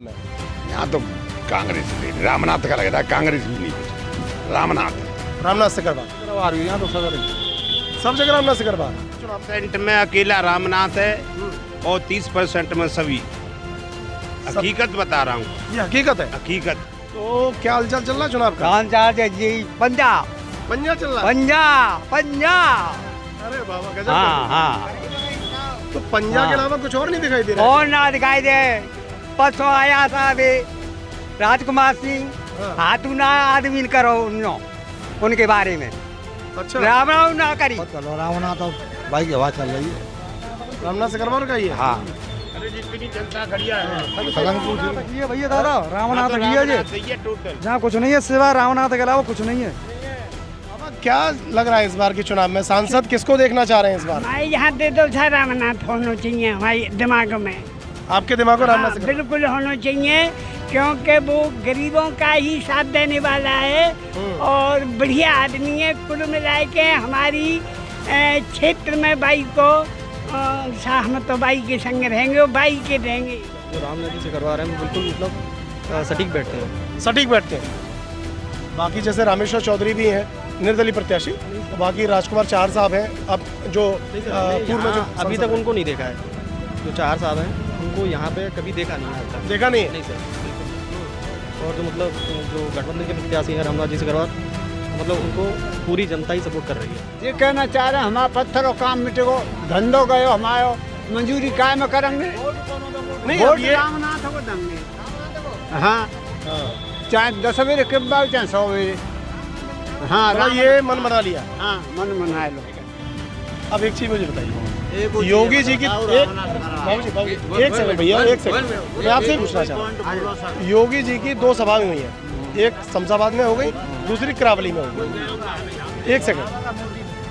यहाँ तो कांग्रेस ही रामनाथ का लग रहा है, कांग्रेस भी नहीं कुछ। रामनाथ से करवा यहाँ तो सब जगह रामनाथ से करवा। 10% में अकेला रामनाथ है और 30% में सभी। हकीकत बता रहा हूँ, ये हकीकत है। हकीकत। तो क्या हालचाल चल रहा है चुनाव का? जी पंजाब पंजा चल रहा है। पंजाब पंजाब। अरे बाबा गजब। हाँ हाँ। तो पंजा के अलावा कुछ और नहीं दिखाई दे रहा? और ना दिखाई दे। परसों आया था अभी राजकुमार सिंह, हाथू ना आदमी करो उनके बारे में। अच्छा, राम राम ना करी। रामनाथ तो भाई की हवा चल रही है। रामनाथ से करवा का ही है। हाँ अरे जितनी जनता खड़िया है भैया दादा रामनाथ टोटल। जहाँ कुछ नहीं है सिवाय रामनाथ के अलावा कुछ नहीं है। क्या लग रहा है इस बार के चुनाव में सांसद किसको देखना चाह रहे हैं इस बार? भाई यहाँ दे दो रामनाथ होना चाहिए हमारे दिमाग में। आपके दिमाग में रामनाथ से बिल्कुल होना चाहिए, क्योंकि वो गरीबों का ही साथ देने वाला है और बढ़िया आदमी है। कुल मिला के हमारी क्षेत्र में बाई को हम तो बाई के संग रहेंगे और बाई के रहेंगे। जो रामनाथ जी से करवा रहे हैं बिल्कुल मतलब सटीक बैठते हैं। सटीक बैठते हैं। बाकी जैसे रामेश्वर चौधरी भी हैं निर्दलीय प्रत्याशी, तो बाकी राजकुमार चाहर साहब हैं। अब जो पूर्व में जो अभी तक उनको नहीं देखा है, जो चार साहब हैं उनको यहाँ पे कभी देखा नहीं है। देखा नहीं है? नहीं सर, बिल्कुल। और जो मतलब जो गठबंधन के प्रत्याशी हैं रामनाथ जी से करवा, मतलब उनको पूरी जनता ही सपोर्ट कर रही है। ये कहना चाह रहे हैं हमारा पत्थर और काम मिटेगो, धंधो गयो हमारा मंजूरी कायम करेंगे। नहीं अब ये रामनाथ को देंगे। हाँ चाहे 10 बजे के बाद चाहे 100 बजे। हाँ तो ये मन बना लिया। हाँ मन मना लो। अब एक चीज मुझे बताइए, योगी जी की एक सेकंड भैया, एक सेकंड मैं आपसे ही पूछना चाह रहा हूँ। योगी जी की 2 सभाएं हुई हैं, एक शमशाबाद में हो गई, दूसरी करावली में हो गई। एक सेकंड,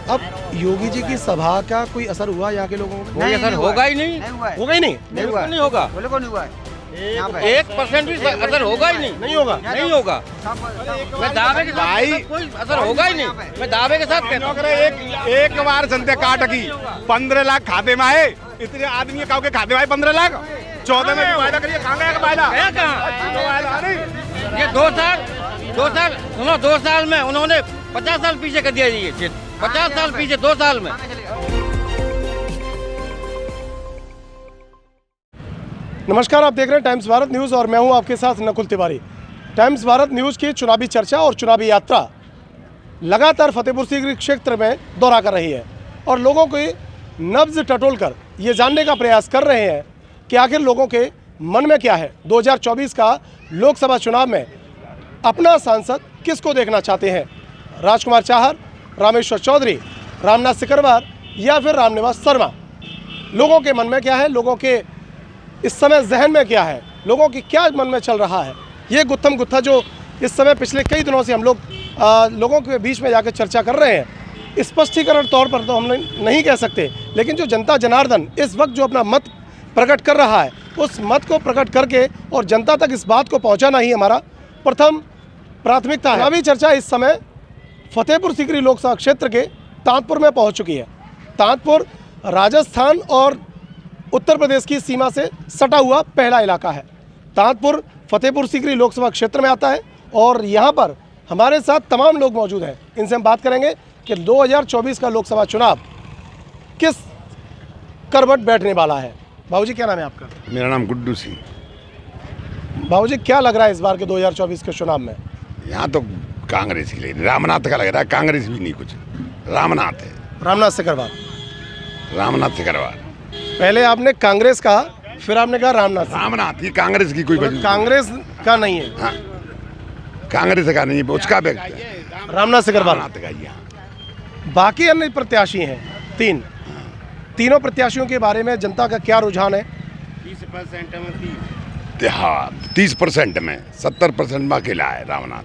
अब योगी जी की सभा का कोई असर हुआ यहाँ के लोगों को? नहीं असर होगा ही नहीं। होगा ही नहीं? नहीं होगा। बोले को नहीं हुआ है। 1% भी असर होगा ही नहीं। नहीं होगा। नहीं होगा। मैं दावे के साथ कोई असर होगा ही नहीं। मैं दावे के साथ कहता हूँ। एक बार जनता काट की 15 लाख खाते में आए, इतने आदमी के खाते में आए 15 लाख। 14 में वायदा करिए, कहाँ गया वायदा? ये 2 साल सुनो, 2 साल में उन्होंने 50 साल पीछे कर दिया। ये 50 साल पीछे 2 साल में। नमस्कार, आप देख रहे हैं टाइम्स भारत न्यूज़ और मैं हूं आपके साथ नकुल तिवारी। टाइम्स भारत न्यूज़ की चुनावी चर्चा और चुनावी यात्रा लगातार फतेहपुर सीकरी क्षेत्र में दौरा कर रही है और लोगों के नब्ज टटोल कर ये जानने का प्रयास कर रहे हैं कि आखिर लोगों के मन में क्या है। 2024 का लोकसभा चुनाव में अपना सांसद किसको देखना चाहते हैं? राजकुमार चाहर, रामेश्वर चौधरी, रामनाथ सिकरवार या फिर रामनिवास शर्मा? लोगों के मन में क्या है, लोगों के इस समय जहन में क्या है, लोगों की क्या मन में चल रहा है, ये गुत्थम गुत्था जो इस समय पिछले कई दिनों से हम लोग लोगों के बीच में जाकर चर्चा कर रहे हैं। स्पष्टीकरण तौर पर तो हम नहीं कह सकते, लेकिन जो जनता जनार्दन इस वक्त जो अपना मत प्रकट कर रहा है, उस मत को प्रकट करके और जनता तक इस बात को पहुंचाना ही हमारा प्रथम प्राथमिकता है। चुनावी चर्चा इस समय फतेहपुर सीकरी लोकसभा क्षेत्र के तांतपुर में पहुँच चुकी है। तांतपुर राजस्थान और उत्तर प्रदेश की सीमा से सटा हुआ पहला इलाका है। तांतपुर फतेहपुर सीकरी लोकसभा क्षेत्र में आता है और यहाँ पर हमारे साथ तमाम लोग मौजूद हैं। इनसे हम बात करेंगे कि 2024 का लोकसभा चुनाव किस करवट बैठने वाला है। बाबूजी क्या नाम है आपका? मेरा नाम गुड्डू सिंह। बाबूजी क्या लग रहा है इस बार के 2024 के चुनाव में? यहाँ तो कांग्रेस ही रामनाथ का लग रहा है, कांग्रेस भी नहीं कुछ। रामनाथ है। रामनाथ से करवा। रामनाथ से करवा। पहले आपने कांग्रेस कहा, फिर आपने कहा रामनाथ। रामनाथ की कांग्रेस की कोई वजह कांग्रेस का नहीं है। हाँ, कांग्रेस का नहीं है, उसका व्यक्ति है रामनाथ से करवा। रामनाथ का ही। हाँ। बाकी अन्य प्रत्याशी हैं तीनों प्रत्याशियों के बारे में जनता का क्या रुझान है? 30% में 30% में 70% में अकेला है रामनाथ।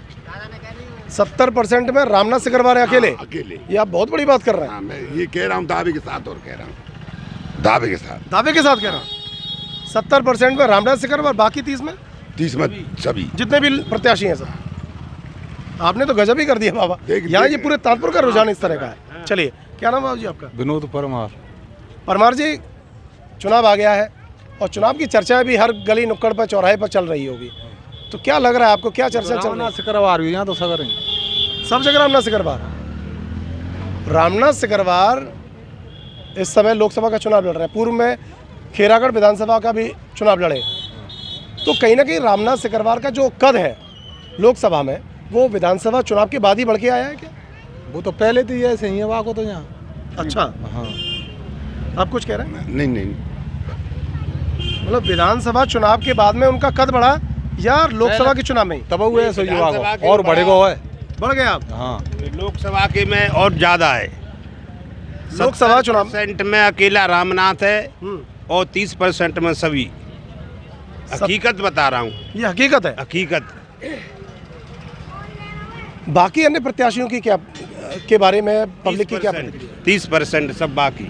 70% में रामनाथ से करवा रहे हैं अकेले? अकेले। ये आप बहुत बड़ी बात कर रहे हैं। हाँ, मैं ये कह रहा हूँ दावे के साथ, और कह रहा हूँ दावे के साथ कह रहा हूँ। 70% में रामनाथ से करवा, बाकी 30 में 30 में सभी जितने भी प्रत्याशी हैं सब। आपने तो गजब ही कर दिया बाबा। यहाँ ये पूरे तांतपुर का रुझान इस तरह का है। चलिए, क्या नाम है बाबू जी आपका? विनोद परमार। परमार जी, चुनाव आ गया है, और चुनाव की चर्चा भी हर गली नुक्कड़ पर चौराहे पर चल रही होगी, तो क्या लग रहा है आपको, क्या चर्चा चल रही है? सिकरवार भी यहाँ तो सगर सब जगह रामनाथ सिकरवार। रामनाथ सिकरवार इस समय लोकसभा का चुनाव लड़ रहे हैं, पूर्व में खेरागढ़ विधानसभा का भी चुनाव लड़े, तो कहीं ना कहीं रामनाथ सिकरवार का जो कद है लोकसभा में वो विधानसभा चुनाव के बाद ही बढ़ के आया है क्या? वो तो पहले तो ये ऐसे ही है वहाँ को तो यहाँ। अच्छा, हाँ आप कुछ कह रहे हैं? नहीं मतलब विधानसभा चुनाव के बाद में उनका कद बढ़ा या लोकसभा के चुनाव में ही? तब वो ऐसे ही वहाँ विधानसभा को के और बढ़ेगा है। बढ़ गए आप? हाँ लोकसभा के में और ज़्यादा है। लोकसभा चुनाव 70% में अकेला रामनाथ है हम्म, और 30% में सभी। हकीकत बता रहा हूँ, ये हकीकत है। हकीकत। बाकी अन्य प्रत्याशियों की क्या के बारे में पब्लिक की क्या प्रतिक्रिया? 30% सब बाकी।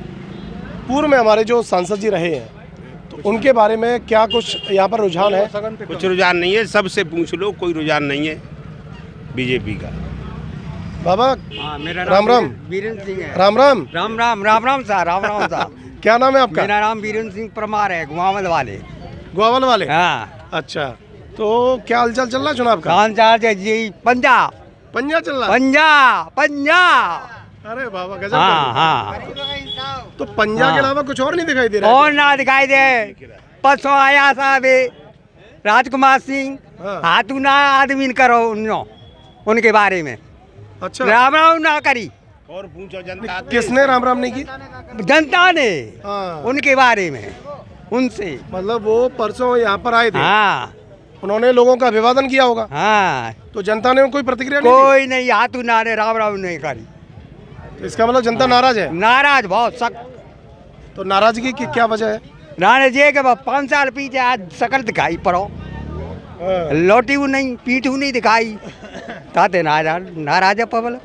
पूर्व में हमारे जो सांसद जी रहे हैं तो उनके बारे में क्या कुछ यहाँ पर रुझान है? कुछ रुझान नहीं है, सबसे पूछ लो, कोई रुझान नहीं है बीजेपी का। बाबा हाँ, मेरा राम राम। वीरेंद्र सिंह है। राम राम। राम राम राम राम साहब, राम राम साहब। क्या नाम है आपका? मेरा नाम वीरेंद्र सिंह परमार है, गुआवल वाले। ग्वावल वाले? हाँ, अच्छा, तो क्या हालचाल चल रहा है चुनाव का? कौन सा जी? पंजाब पंजा चल रहा है? पंजाब पंजाब। अरे बाबा गजब हाँ कर हाँ, तो पंजा के अलावा कुछ और नहीं दिखाई दे रहा है? और ना दिखाई दे। परसों आया साहब राजकुमार सिंह, हाँ। हाथू ना आदमी करो उनके बारे में अच्छा, राम राम ना करी और पूछो जनता से। किसने राम राम नहीं की? जनता ने हाँ, उनके बारे में उनसे। मतलब वो परसों यहाँ पर आए थे, हाँ उन्होंने लोगों का अभिवादन किया होगा, हाँ, तो जनता ने कोई प्रतिक्रिया नहीं कोई नहीं, हाथू ना ने राम राम नहीं करी। दी? तो इसका मतलब जनता नाराज है। नाराज बहुत सख्त। तो नाराजगी की क्या वजह है? राणे जी के 5 साल पीछे आज शकल दिखाई पड़ो, हाँ, लोटी नहीं पीठ नहीं दिखाई, ताते नाराज है पब्लिक।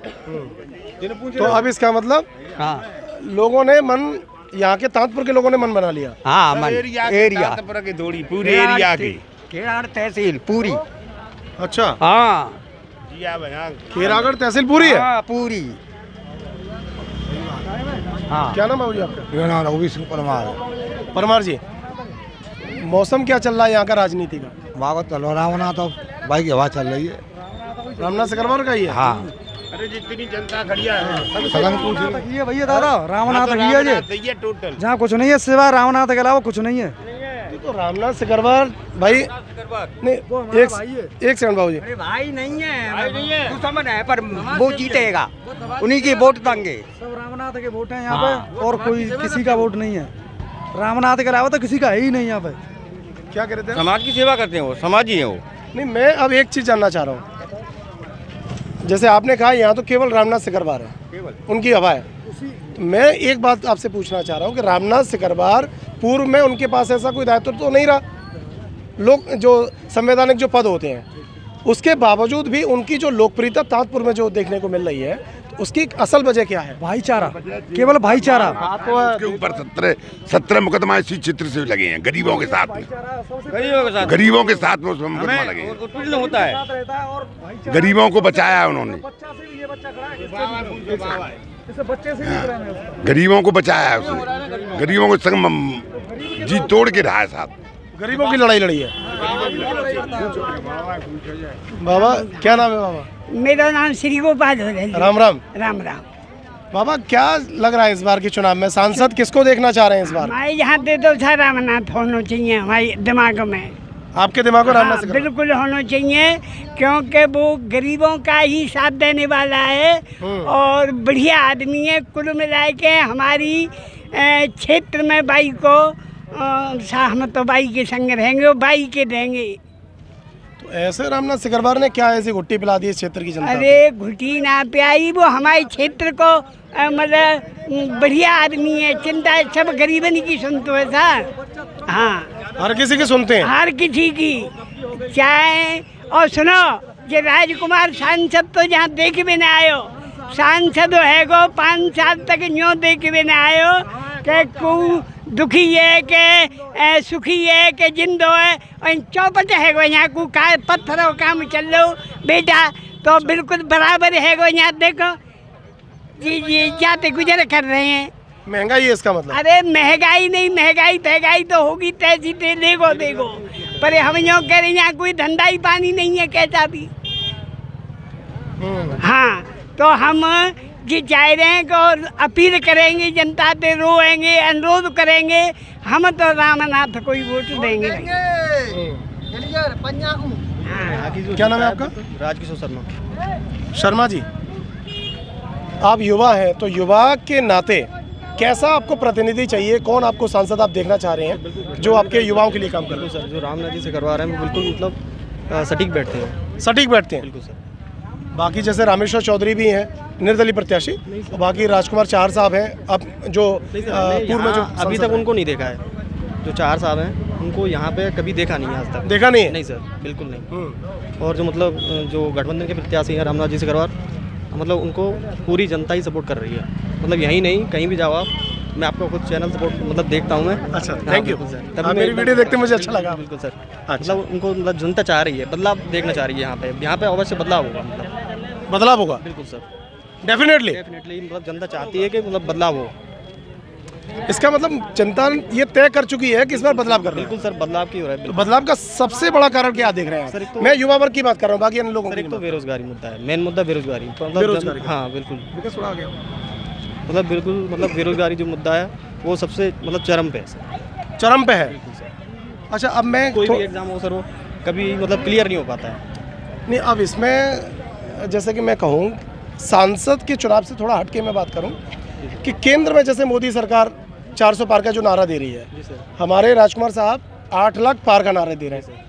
तो अब इसका मतलब हाँ लोगों ने मन, यहाँ के तांतपुर के लोगों ने मन बना लिया। हाँ, मन एरिया तांतपुर की थोड़ी पूरे एरिया की। खेराड़ तहसील पूरी। अच्छा, हाँ जी हाँ भैया। खेरागढ़ तहसील पूरी है? हाँ, पूरी। हाँ, क्या नाम है बाबूजी आपका? मेरा नाम रघुवीर सिंह परमार है। परमार जी, मौसम क्या चल रहा है यहाँ का राजनीति का? वहाँ को चलो रामनाथ तो भाई की हवा चल रही है। रामनाथ सिकरवार का ही है? हाँ अरे जितनी जनता खड़िया है सगन पूछ रही ये भैया दादा रामनाथ तो भैया जी, रामनाथ ये टोटल। जहाँ कुछ नहीं है सिवाय रामनाथ के अलावा कुछ नहीं है। तो रामनाथ सिकरवार भाई नहीं, एक सेकंड बाबूजी। अरे भाई नहीं है, दुश्मन है, पर वो जीतेगा, उन्हीं की वोट देंगे। सब रामनाथ के वोट हैं यहाँ पे और कोई किसी का वोट नहीं है। रामनाथ के अलावा तो किसी का है ही नहीं यहाँ पे। क्या कह रहे थे? समाज की सेवा करते हैं वो, समाजी है वो। नहीं, मैं अब एक चीज़ जानना चाह रहा हूँ, जैसे आपने कहा यहाँ तो केवल रामनाथ सिकरवार है, उनकी हवा है, तो मैं एक बात आपसे पूछना चाह रहा हूँ कि रामनाथ सिकरवार पूर्व में उनके पास ऐसा कोई दायित्व तो नहीं रहा, लोग जो संवैधानिक जो पद होते हैं, उसके बावजूद भी उनकी जो लोकप्रियता तांतपुर में जो देखने को मिल रही है, तो उसकी असल वजह क्या है? भाईचारा, केवल भाईचारा। उसके ऊपर 17 मुकदमा इसी चित्र से लगे हैं, गरीबों के साथ में, गरीबों के साथ गरीबों के साथ में उसमें मुकदमा लगे हैं। उत्पीड़न होता है। गरीबों को बचाया उन्होंने, गरीबों को बचाया है उसने, गरीबों को संग जी तोड़ के रहा है साथ। गरीबों की लड़ाई लड़ी है। बाबा क्या नाम है बाबा? मेरा नाम श्री गोपाल है। राम राम। राम राम। बाबा क्या लग रहा है इस बार के चुनाव में सांसद किसको देखना चाह रहे हैं इस बार? हमारे यहाँ पे तो था रामनाथ होना चाहिए हमारे दिमाग में। आपके दिमाग में रामनाथ हाँ, सिकरवार? बिल्कुल होना चाहिए, क्योंकि वो गरीबों का ही साथ देने वाला है और बढ़िया आदमी है। कुल मिला के हमारी क्षेत्र में बाई को हम तो बाई के संग रहेंगे, वो बाई के देंगे। तो ऐसे रामनाथ सिकरवार ने क्या ऐसी घुट्टी पिला दी इस क्षेत्र की जनता को? अरे घुटी ना प्याई, वो हमारे क्षेत्र को मतलब बढ़िया आदमी है, चिंता है सब गरीबन की सुनते है सर। हाँ, हर किसी की सुनते हैं? हर किसी की, चाहे और सुनो ये राजकुमार सांसद तो जहाँ देख भी ना आयो, सांसद है गो 5 साल तक यूँ देख भी ना आयो कि को दुखी है के सुखी है के जिंदो है, और चौपट है गो यहाँ को का पत्थरों काम चल लो बेटा, तो बिल्कुल बराबर है गो यहाँ। देखो जी जी जाते गुजर कर रहे हैं, महंगाई है इसका मतलब। अरे महंगाई नहीं, महंगाई तो होगी तैसी देखो पर हम यो कह रहे हैं यहाँ कोई धंधा ही पानी नहीं है कैसा भी। हाँ तो हम ये चाह रहे हैं कि और अपील करेंगे जनता से, रोएंगे, अनुरोध करेंगे, हम तो रामनाथ को ही वोट देंगे। क्या नाम है आपका? राजकिशोर शर्मा। शर्मा जी, आप युवा हैं तो युवा के नाते कैसा आपको प्रतिनिधि चाहिए, कौन आपको सांसद आप देखना चाह रहे हैं जो आपके युवाओं के लिए काम कर रहे हैं? सर जो रामनाथ जी से करवा रहे हैं वो बिल्कुल मतलब सटीक बैठते हैं। सटीक बैठते हैं बिल्कुल सर। बाकी जैसे रामेश्वर चौधरी भी हैं निर्दलीय प्रत्याशी, और बाकी राजकुमार चार साहब हैं अब जो पूर्व में जो अभी तक उनको नहीं देखा है। जो चार साहब हैं उनको यहाँ पे कभी देखा नहीं है आज तक। देखा नहीं है? नहीं सर, बिल्कुल नहीं। और जो मतलब जो गठबंधन के प्रत्याशी हैं रामनाथ जी से करवा, मतलब उनको पूरी जनता ही सपोर्ट कर रही है। मतलब यहीं नहीं कहीं भी जाओ आप, मैं आपका खुद चैनल सपोर्ट मतलब देखता हूँ मैं। अच्छा, थैंक यू सर। तब मेरी वीडियो देखते मुझे अच्छा लगा। बिल्कुल सर। अच्छा। मतलब उनको मतलब जनता चाह रही है, बदलाव देखना चाह रही है यहाँ पे अवश्य बदलाव होगा। मतलब बदलाव होगा बिल्कुल सर, डेफिनेटली। मतलब जनता चाहती है कि मतलब बदलाव हो। इसका मतलब जनता ये तय कर चुकी है कि इस बार बदलाव कर रही है। बिल्कुल सर, बदलाव की हो रहा है। तो बदलाव का सबसे बड़ा कारण क्या देख रहे हैं सर, आप? एक तो- मैं युवा वर्ग की बात कर रहा हूँ, बाकी अन्य लोगों सर की एक तो नहीं। बेरोजगारी मुद्दा है, मेन मुद्दा बेरोजगारी। बेरोजगारी। हाँ बिल्कुल, विकास थोड़ा आ गया। मतलब बिल्कुल मतलब बेरोजगारी जो मुद्दा है वो सबसे मतलब चरम पे है सर। चरम पे है। अच्छा, अब मैं कोई भी एग्जाम हो सर वो कभी मतलब क्लियर नहीं हो पाता है। नहीं, अब इसमें जैसे कि मैं कहूँ सांसद के चुनाव से थोड़ा हटके मैं बात करूँ कि केंद्र में जैसे मोदी सरकार 400 पार का जो नारा दे रही है, हमारे राजकुमार साहब 8 लाख पार का नारा दे रहे हैं।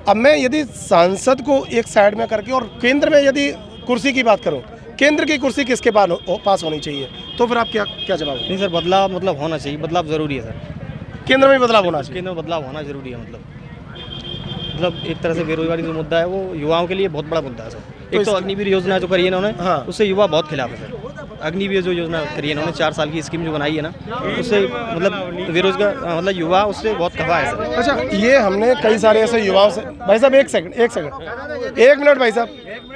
अब मैं यदि सांसद को एक साइड में करके और केंद्र में यदि कुर्सी की बात करूं, केंद्र की कुर्सी किसके पास होनी चाहिए, तो फिर आप क्या जवाब? नहीं सर, बदलाव मतलब होना चाहिए, बदलाव ज़रूरी है सर। केंद्र में बदलाव होना चाहिए। केंद्र में बदलाव होना ज़रूरी है। मतलब एक तरह से बेरोजगारी जो मुद्दा है वो युवाओं के लिए बहुत बड़ा मुद्दा है सर। एक तो अग्निवीर योजना जो करी है इन्होंने, हाँ। उससे युवा बहुत खिलाफ है सर। अग्निवीर जो योजना करी है इन्होंने 4 साल की स्कीम जो बनाई है ना, उससे मतलब बेरोजगार मतलब युवा उससे बहुत खफा है सर। अच्छा, ये हमने कई सारे ऐसे युवाओं से, भाई साहब एक सेकंड 1 मिनट भाई साहब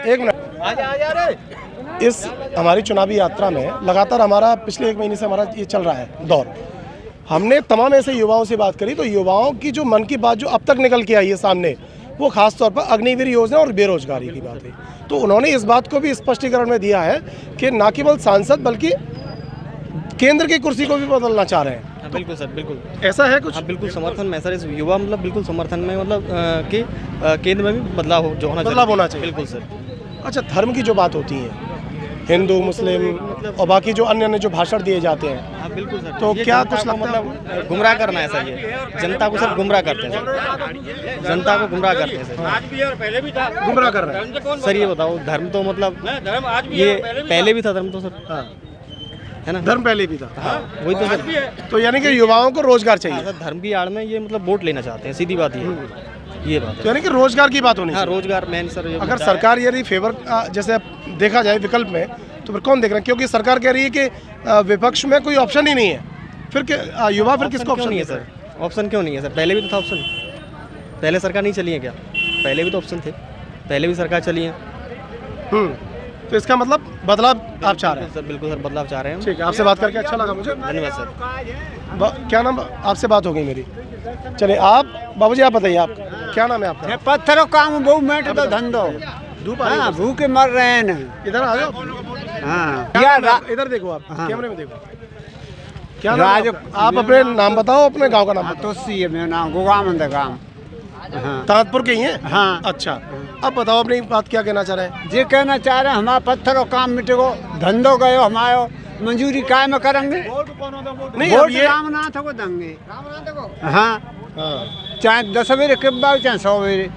1 मिनट। इस हमारी चुनावी यात्रा में लगातार हमारा पिछले 1 महीने से हमारा ये चल रहा है दौर, हमने तमाम ऐसे युवाओं से बात करी तो युवाओं की जो मन की बात जो अब तक निकल के आई है सामने, वो खास तौर पर अग्निवीर योजना और बेरोजगारी की बात है। तो उन्होंने इस बात को भी स्पष्टीकरण में दिया है कि न केवल सांसद बल्कि केंद्र की कुर्सी को भी बदलना चाह रहे हैं। बिल्कुल सर, बिल्कुल ऐसा है कुछ? हाँ बिल्कुल समर्थन में सर, इस युवा मतलब बिल्कुल समर्थन में मतलब कि केंद्र में भी बदलाव जो होना चाहिए। बिल्कुल सर। अच्छा, धर्म की जो बात होती है, हिंदू मुस्लिम और बाकी जो अन्य जो भाषण दिए जाते हैं, हाँ बिल्कुल सर, तो ये क्या जनता कुछ को लगता है? मतलब गुमराह करना है सर, ये जनता को सर गुमराह करते हैं सर, जनता को गुमराह करते हैं सर। आज भी और पहले भी था। गुमराह कर रहे हैं सर ये बताओ, धर्म तो मतलब धर्म आज भी ये पहले भी था धर्म तो सर, है ना? धर्म पहले भी था। हाँ वही तो सर। तो यानी कि युवाओं को रोजगार चाहिए। सर धर्म की आड़ में ये मतलब वोट लेना चाहते हैं, सीधी बात ये बात तो है। यानी कि रोजगार की बात होनी हाँ चाहिए। रोजगार मेन सर। अगर सरकार यदि फेवर जैसे देखा जाए विकल्प में, तो फिर कौन देख रहा है? क्योंकि सरकार कह रही है कि विपक्ष में कोई ऑप्शन ही नहीं है, फिर युवा फिर किसको ऑप्शन नहीं है सर? ऑप्शन क्यों नहीं है सर? पहले भी तो था ऑप्शन, पहले सरकार नहीं चली है क्या? पहले भी तो ऑप्शन थे, पहले भी सरकार चली है। तो इसका मतलब बदलाव आप चाह रहे हैं? सर बिल्कुल सर, बदलाव चाह रहे हैं। ठीक है, आपसे बात करके अच्छा लगा मुझे, धन्यवाद सर। क्या नाम? आपसे बात हो गई मेरी। चलिए आप बाबूजी आप बताइए, आप क्या नाम है आपका? पत्थरों काम बहुमेट तो धंधो। धूप आ रही है? भूखे मर रहे हैं ना। इधर आ जाओ। हाँ इधर देखो, आप कैमरे में देखो। क्या राज- नाम? आप अपने नाम बताओ, अपने गांव का नाम बताओ। तो सी है मेरा नाम गोगामंद गांव। हाँ ताजपुर के ही हैं? हाँ। अच्छा, अब बताओ अपनी बात क्या कहना चाह रहे हैं? जे कहना चाह रहे हैं हमारा पत्थरों काम मिटेगो, धंधो गयो हमारो, मंजूरी काय में करेंगे? नहीं, अब वोट ये रामनाथ को देंगे। हाँ, चाहे 10 बजे के बाद चाहे 100 बजे।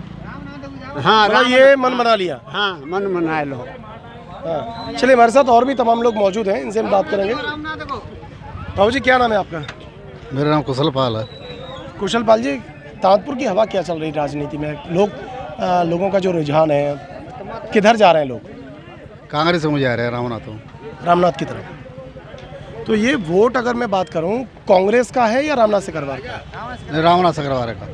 हाँ मतलब ये मन बना लिया। हाँ मन मना लो। हाँ। चलिए, हमारे साथ और भी तमाम लोग मौजूद हैं, इनसे हम बात करेंगे। बाबूजी क्या नाम है आपका? मेरा नाम कुशल पाल है। कुशल पाल जी, ताजपुर की हवा क्या चल रही राजनीति में? लोगों का जो रुझान है, किधर जा रहे हैं लोग? कांग्रेस में जा रहे हैं, रामनाथ की तरफ। तो ये वोट अगर मैं बात करूं, कांग्रेस का है या रामनाथ से करवा का? रामनाथ से करवा का।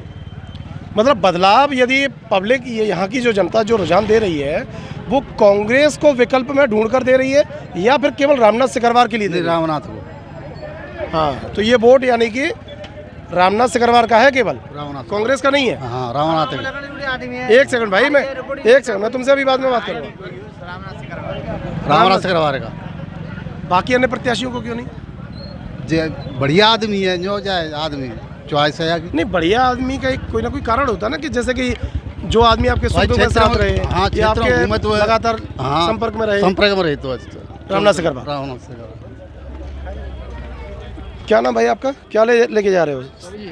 मतलब बदलाव यदि पब्लिक ये यहाँ की जो जनता जो रुझान दे रही है, वो कांग्रेस को विकल्प में ढूंढ कर दे रही है या फिर केवल रामनाथ से करवार के लिए दे रही है? रामनाथ को। हाँ, तो ये वोट यानी कि रामनाथ सिकरवार का है केवल, कांग्रेस का नहीं है। हाँ रामनाथ एक सेकंड भाई, मैं तुमसे अभी बाद में बात करूँगा। रामनाथ सिकरवार का। बाकी अन्य प्रत्याशियों को क्यों नहीं? जे बढ़िया आदमी है, जो जाए आदमी चॉइस है नहीं, बढ़िया आदमी का कोई ना कोई कारण होता है ना, कि जैसे कि जो आदमी आपके सुख के साथ रहे, हाँ, या आपके तो लगातार हाँ, संपर्क में रहे तो रामनाथ सिकरवार। रामनाथ सिकरवार। क्या नाम भाई आपका? क्या लेके जा रहे हो?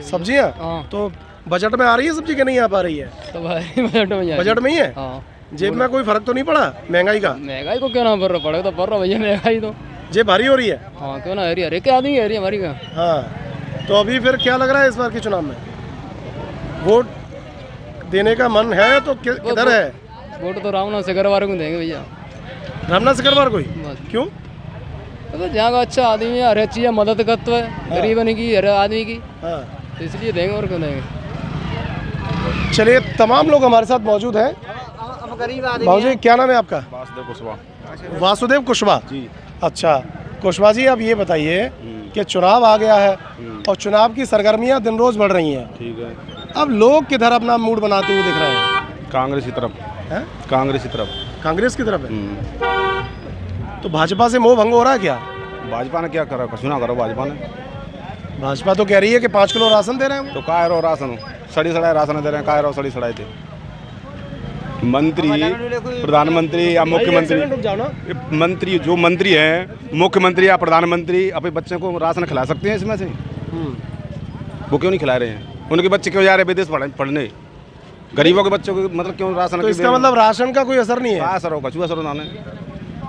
सब्जियाँ? तो बजट में आ रही है सब्जी कि नहीं आ पा रही है? तो भाई बजट में ही है। जेब में कोई फर्क तो नहीं पड़ा महंगाई का? महंगाई को क्यों ना पड़ रहा भैया, महंगाई तो जेब भारी हो रही है। हाँ, क्यों ना, हरी हरे के आदमी है हमारी का। हाँ, तो अभी फिर क्या लग रहा है इस बार के चुनाव में वोट देने का मन है तो किधर है? वोट तो रामनाथ सिकरवार को देंगे भैया। रामनाथ सिकरवार को ही? क्यों? तो जहाँ का अच्छा आदमी है, हर एक चीज़ मदद करता है, गरीबन की, हर आदमी की, तो इसलिए देंगे और क्यों देंगे। चलिए, तमाम लोग हमारे साथ मौजूद हैं। भाजी, क्या नाम है आपका? वासुदेव कुशवाहा। वासुदेव कुशवाहा जी। अच्छा कुशवाहा जी, अब ये बताइए कि चुनाव आ गया है और चुनाव की सरगर्मियां दिन रोज बढ़ रही हैं। ठीक है। अब लोग किधर अपना मूड बनाते हुए दिख रहे हैं? कांग्रेस की तरफ है। कांग्रेस की तरफ। कांग्रेस की तरफ है। तो भाजपा से मोह भंग हो रहा है क्या? भाजपा ने क्या करा? कुछ ना करो भाजपा ने। भाजपा तो कह रही है कि 5 किलो राशन दे रहे हैं। तो काय रो राशन, सड़ी सड़ाए राशन दे रहे हैं, काय रो सड़ी सड़ाए थे। मंत्री, प्रधानमंत्री या मुख्यमंत्री, मंत्री जो मंत्री हैं, मुख्यमंत्री या प्रधानमंत्री अपने बच्चों को राशन खिला सकते हैं इसमें से? वो क्यों नहीं खिला रहे हैं? उनके बच्चे क्यों जा रहे हैं विदेश पढ़ने? गरीबों के बच्चों को मतलब क्यों राशन? तो इसका मतलब राशन का कोई असर नहीं है? असर होगा, कछुआ असर उन्होंने।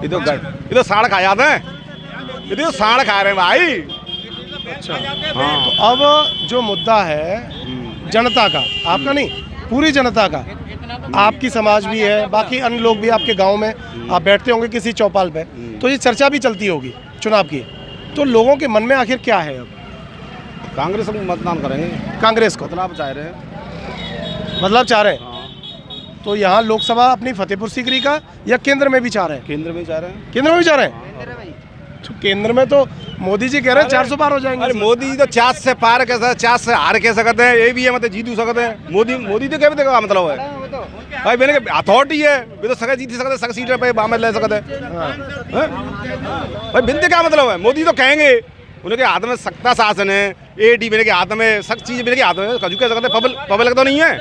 ये तो साड़ खा जाते हैं, ये तो साड़ खा रहे हैं भाई। अच्छा हाँ। तो अब जो मुद्दा है जनता का, आपका नहीं, पूरी जनता का, आपकी समाज भी है, बाकी अन्य लोग भी आपके गांव में आप बैठते होंगे किसी चौपाल पे, तो ये चर्चा भी चलती होगी चुनाव की, तो लोगों के मन में आखिर क्या है? अब कांग्रेस को मतदान करेंगे। कांग्रेस को बदलाव चाह रहे हैं। बदलाव चाह रहे हैं। तो यहाँ लोकसभा अपनी फतेहपुर सीकरी का या केंद्र में भी चाह रहे हैं? केंद्र में चाह रहे हैं। केंद्र में भी चाह रहे हैं। तो केंद्र में तो मोदी जी कह रहे हैं 400 पार हो जाएंगे। अरे मोदी जी तो 400 से पार कैसा, 400 से हार कह सकते हैं, ये भी है मतलब जीत सकते हैं। मोदी तो क्या मतलब है भाई, मैंने अथॉरिटी है, वे तो सके जीत सकते, सके सीट पे बामें ले सकते हैं भाई। बिंदे क्या मतलब है? मोदी तो कहेंगे उनके हाथ में सत्ता शासन है, एडी मेरे के हाथ में सब चीज मेरे के हाथ में, कजू कह सकते हैं। पब्लिक तो नहीं है,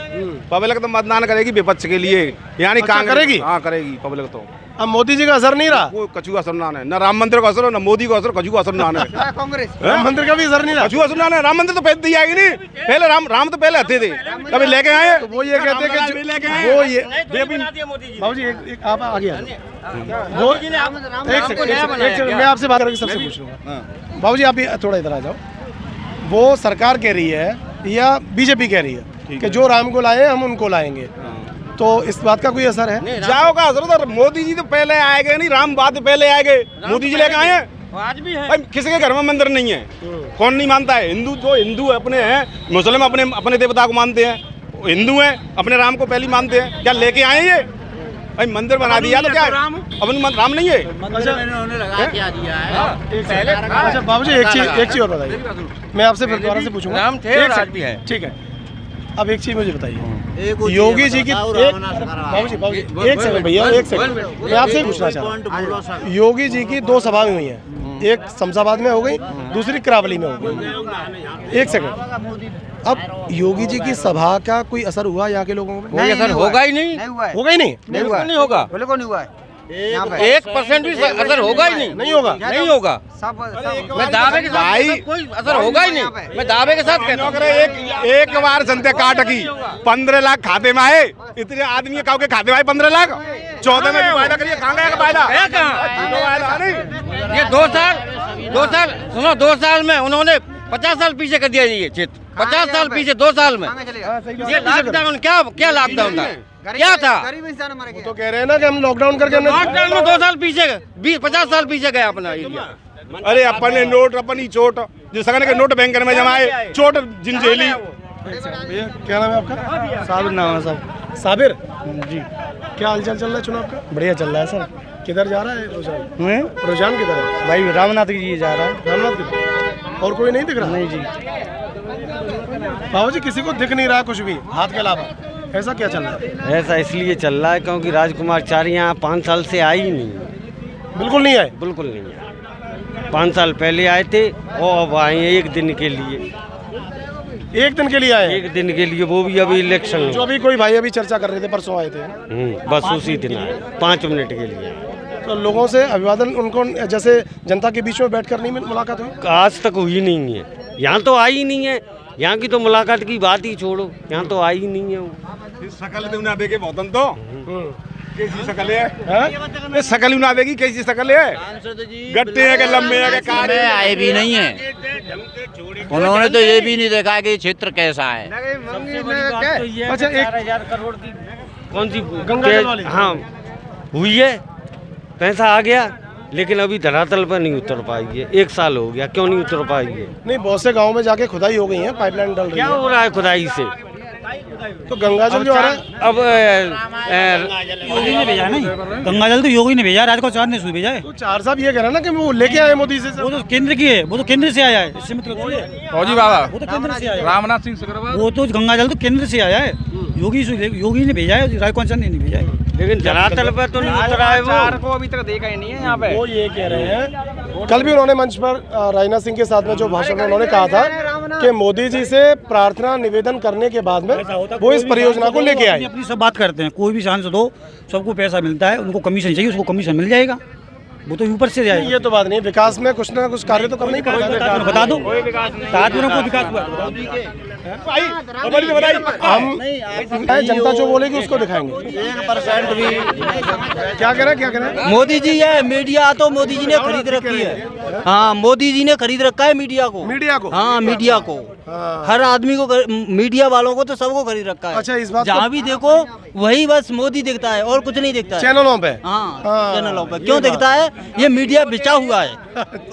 पब्लिक तो मतदान करेगी विपक्ष के लिए, यानी कांग्रेस करेगी। हाँ करेगी पब्लिक तो। अब मोदी जी का असर नहीं रहा, वो कछू असर ना है, न राम मंदिर का असर हो, न मोदी का असर, कछू का असर ना है। कांग्रेस राम मंदिर का भी असर नहीं रहा, कछू असर ना है। राम मंदिर तो पहले दी आएगी नहीं, पहले राम तो पहले आते थे, कभी लेके आए। तो वो ये कहते हैं कि वो ये बाबू जी आप आगे वो एक सेकंड मैं आपसे बात करके सबसे पूछ लूँगा। बाबू जी आप भी थोड़ा इधर आ जाओ। वो सरकार कह रही है या बीजेपी कह रही है कि जो राम को लाए हम उनको लाएंगे, तो इस बात का कोई असर है? जाओ का असर तो मोदी जी तो पहले आएंगे नहीं, राम बाद पहले आएंगे, मोदी जी लेके आए हैं। आज भी है भाई, किसी के घर में मंदिर नहीं है, कौन नहीं मानता है? हिंदू जो हिंदू अपने हैं, मुस्लिम अपने देवता को मानते हैं, हिंदू हैं अपने राम को पहले मानते हैं। क्या लेके आए ये भाई मंदिर बना दिया तो क्या अपने राम नहीं है? अच्छा बाबू जी एक चीज और बताइए, मैं आपसे फिर दोबारा से पूछूंगा। राम थे और आज भी है। ठीक है, अब एक चीज मुझे बताइए, योगी जी की बाबू जी एक सेकंड भैया, एक सेकंड मैं आपसे पूछना चाह रहा हूँ। योगी जी की 2 सभाएं हुई हैं, एक शमशाबाद में हो गई, दूसरी करावली में हो गई। एक सेकंड, अब योगी जी की सभा का कोई असर हुआ यहाँ के लोगों में? कोई असर होगा ही नहीं, होगा ही नहीं, नहीं होगा, बिल्कुल नहीं हुआ है। 1% भी असर होगा ही नहीं, नहीं होगा, नहीं होगा। मैं दावे के साथ कोई असर होगा ही नहीं, मैं दावे के साथ कहता हूँ। एक बार जनता काट की 15 लाख खाते में आए, इतने आदमी के खाते में आए 15 लाख, 14 में वायदा करिए, कहाँ गया वायदा? ये 2 साल सुनो, 2 साल में उन्होंने 50 साल पीछे कर दिया ये क्षेत्र, 50 साल पीछे 2 साल में। ये लॉकडाउन क्या लॉकडाउन था, क्या था? वो तो कह रहे हैं ना कि हम लॉकडाउन करके लॉकडाउन में 2 साल पीछे, 50 साल पीछे गया अपना एरिया। अरे अपने नोट अपनी चोट, जो सगन के नोट बैंक में जमाए, चोट जिन झेली। भैया क्या नाम है आपका? साबिर नाम है सर। साबिर जी, क्या हालचाल चल रहा है चुनाव का? बढ़िया चल रहा है सर। किधर जा रहा है रुझान? रुझान किधर है भाई? रामनाथ जी जा रहा है। रामनाथ किधर? और कोई नहीं दिख रहा? नहीं जी। बाबू जी किसी को दिख नहीं रहा कुछ भी हाथ के अलावा, ऐसा क्या चल रहा है? ऐसा इसलिए चल रहा है क्योंकि राजकुमार चार यहाँ 5 साल से आए ही नहीं। बिल्कुल नहीं आए? बिल्कुल नहीं आए। 5 साल पहले आए थे और अब आए हैं 1 दिन के लिए। 1 दिन के लिए आए? 1 दिन के लिए, वो भी अभी इलेक्शन। जो अभी कोई भाई अभी चर्चा कर रहे थे, परसों आए थे। बस उसी दिन आए, 5 मिनट के लिए। तो लोगों से अभिवादन उनको जैसे जनता के बीच में बैठकर नहीं मुलाकात हुई? आज तक हुई नहीं है। यहाँ तो आई ही नहीं है। यहाँ की तो मुलाकात की बात ही छोड़ो, यहाँ तो आई ही नहीं है वो। शकल तो ना देखे बहुत तो कैसी शकल है? शकल ना देगी कैसी शकल है? गट्टे है के लंबे है के काले? आए भी नहीं है, उन्होंने तो ये भी नहीं देखा कि क्षेत्र कैसा है। अच्छा, 4,000 करोड़ की कौन सी गंगा वाली? हाँ हुई है, पैसा आ गया, लेकिन अभी धरातल पर नहीं उतर पाई है। 1 साल हो गया, क्यों नहीं उतर पाई है? नहीं, बहुत से गाँव में जाके खुदाई हो गई है, पाइपलाइन डल रही क्या है। हो रहा है खुदाई से? तो गंगा जल जो आ रहा है अब योगी ने भेजा नहीं, गंगा जल तो योगी ने भेजा, राज को चार ने सुई भेजा है। तो चार साहब ये कह रहे हैं ना कि वो लेके आए मोदी से। वो तो केंद्र की है, वो तो केंद्र से आया है, इससे मतलब फौजी बाबा वो तो केंद्र से आया है। रामनाथ सिंह सिकरवार, वो तो गंगा जल तो केंद्र से आया है, योगी ने भेजा है, राज ने नहीं भेजा है। लेकिन धरातल पर तो नहीं उतरा है वो। को अभी तक देखा ही नहीं है यहाँ पे। वो ये कह रहे हैं, कल भी उन्होंने मंच पर राजनाथ सिंह के साथ में जो भाषण में उन्होंने कहा था कि मोदी जी से प्रार्थना निवेदन करने के बाद में वो इस परियोजना को लेके आए। अपनी सब बात करते हैं, कोई भी सांसद हो सबको पैसा मिलता है, उनको कमीशन चाहिए, उसको कमीशन मिल जाएगा, वो तो ऊपर से जाएगा। ये तो बात नहीं, विकास में कुछ ना कुछ कार्य तो करना ही पड़ेगा। बता दो, ताजपुर को विकास हुआ हम जनता जो बोलेगी उसको दिखाएंगे। 1% भी क्या कह रहे हैं? मोदी जी है, मीडिया तो मोदी जी ने खरीद रखी है। हाँ, मोदी जी ने खरीद रखा है मीडिया को। मीडिया को? हाँ, मीडिया को, हर आदमी को, मीडिया वालों को तो सबको खरीद रखा है। अच्छा, इस बात जहाँ भी देखो वही बस मोदी दिखता है और कुछ नहीं दिखता है चैनलों पे। हाँ, चैनलों पे क्यों दिखता है? ये मीडिया बिचा हुआ है।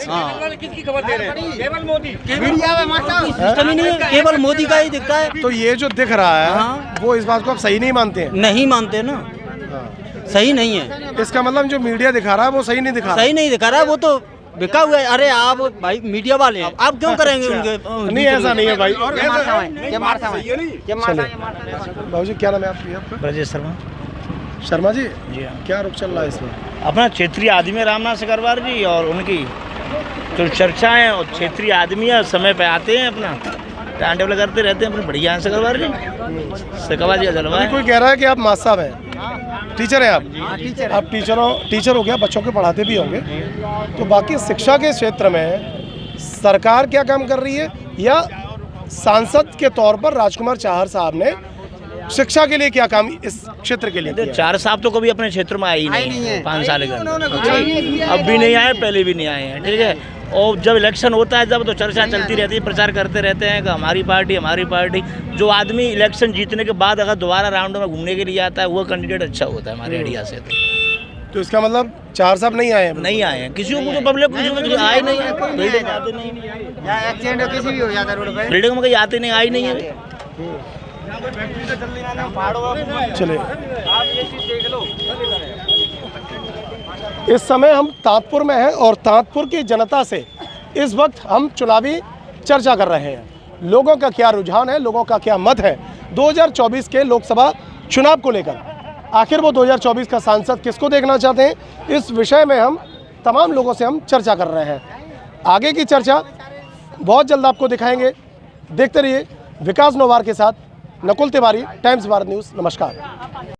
हाँ, किसकी खबर दे रहे हैं? केवल मोदी। मीडिया में सिस्टम ही नहीं है, केवल मोदी का ही दिखता है। तो ये जो दिख रहा है हाँ। वो इस बात को आप सही नहीं मानते हैं? नहीं मानते ना, सही नहीं है। इसका मतलब जो मीडिया दिखा रहा है वो सही नहीं दिखा रहा? सही नहीं दिखा रहा है, वो तो बिका हुआ है। अरे आप भाई मीडिया वाले हैं, आप क्यों करेंगे उनके? नहीं, ऐसा नहीं है भाई। बाबू जी क्या नाम है आपका? ब्रजेश शर्मा। शर्मा जी, क्या रुख चल रहा है इसमें? अपना क्षेत्रीय आदमी रामनाथ सिकरवार जी और उनकी जो चर्चाएं, और क्षेत्रीय आदमी है, समय पे आते हैं, अपना टाइम टेबल करते रहते हैं, अपने बढ़िया हैं सिकरवार जी। सिकरवार जी का जलवा है। कोई कह रहा है कि आप मास्टर साहब हैं, टीचर हैं आप टीचर हो गया, बच्चों को पढ़ाते भी होंगे, तो बाकी शिक्षा के क्षेत्र में सरकार क्या काम कर रही है, या सांसद के तौर पर राजकुमार चाहर साहब ने शिक्षा के लिए क्या काम इस क्षेत्र के लिए किया? चार साहब तो कभी अपने क्षेत्र में आए ही नहीं है 5 साल के अंदर। अब भी नहीं आए, पहले भी नहीं आए हैं, ठीक है। और जब इलेक्शन होता है जब तो चर्चा चलती रहती है, प्रचार करते रहते हैं कि हमारी पार्टी। जो आदमी इलेक्शन जीतने के बाद अगर दोबारा राउंड में घूमने के लिए आता है वो कैंडिडेट अच्छा होता है हमारे एरिया से। तो इसका मतलब चार साहब नहीं आए हैं? नहीं आए हैं, किसी को पब्लिक आए नहीं है, किसी भी हो जाता है रोड पे, बिल्डिंग में कहीं आते नहीं, आई नहीं है। चले, इस समय हम तांतपुर में हैं और तांतपुर की जनता से इस वक्त हम चुनावी चर्चा कर रहे हैं। लोगों का क्या रुझान है, लोगों का क्या मत है 2024 के लोकसभा चुनाव को लेकर। आखिर वो 2024 का सांसद किसको देखना चाहते हैं, इस विषय में हम तमाम लोगों से हम चर्चा कर रहे हैं। आगे की चर्चा बहुत जल्द आपको दिखाएंगे। देखते रहिए विकास नोवार के साथ नकुल तिवारी, टाइम्स भारत न्यूज़। नमस्कार।